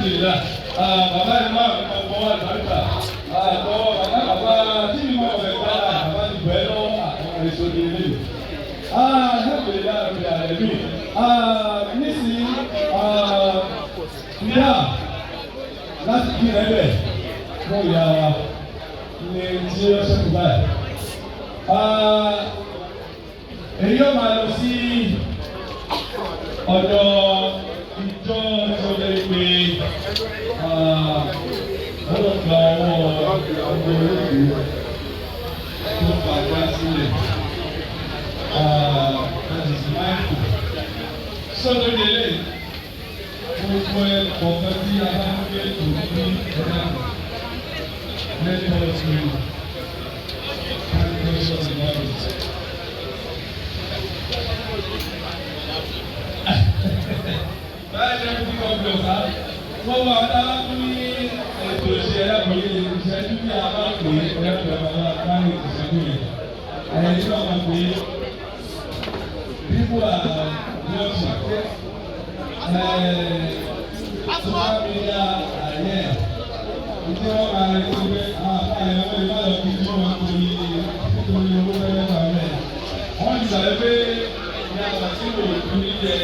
alhamdulillah bàbá yìí máa ń kọ́ wá àlùbáríkà bàbá tí mi máa fẹ́ gbá bàbá ti bẹ̀ẹ́ lọ́wọ́ àwọn èso ní ilé yìí. Alhamdulillah rabbil alamin. Nísìnyí ìyá láti kí ẹ bẹ̀ fún ìyá wa ní tí ó ṣẹ́kù báyìí. Èyí yóò máa lọ sí ọ̀dọ̀ ìjọ ìjọba ìpè ọlọ́pàá ọwọ́ ọgbọ̀n olóògbé tó pàdé sílẹ̀. That is mindful. Sọ́dọ̀ délé gbogbo ọ̀kan tí a bá ń gbé tó ní ọ̀dà lẹ́tọ̀ọ́ sí conscious about it. Báyìí lẹ́nu tí wọ́n gbé ọ̀sá, wọ́n wá ọ̀dà láti ní ètò ìṣe ẹ̀dàgbọ̀yé ìṣẹ́jú tí a bá pè é ẹ̀dàgbọ̀yé láàrin ìṣẹ́jú yẹn. Ẹ̀yìn tí wọ́n máa pè é. People are watching. Social media are here. Ìdí wọn máa ń rí pé àyẹ̀wò ìbálò kí tí wọ́n torí owó fẹ́rẹ́ bá mẹ́. Wọ́n ti sàlẹ̀ pé ní àwọn tí kò tún nílẹ̀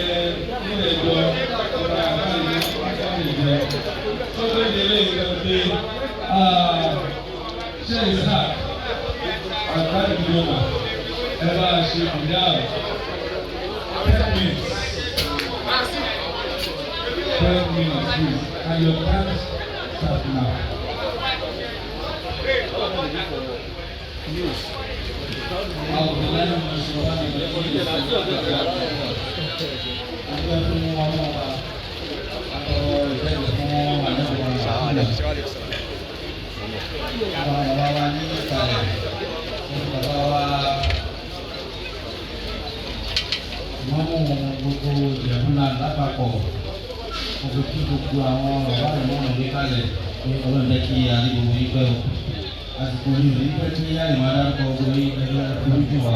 ìjọ ọ̀rọ̀ àbáyé ìjọ. Tó tó délé ìjọba ṣe ìsà àgbáyé ìjọba ẹ bá ṣe ìdáhùn. 10 minutes, please, and your time start now. Wọ́n mú gbogbo ìyẹ̀fun náà lápapọ̀ gbogbo tí gbogbo àwọn bàbá rẹ̀ wọ́n lè kalẹ̀ pé ọlọ́run jẹ́ kí adé gbogbo yín pẹ́ o. Àsìkò yìí ò ní pẹ́ tí yára ìmọ̀ adarúkọ gbogbo yín ẹgbẹ́ ojú wa.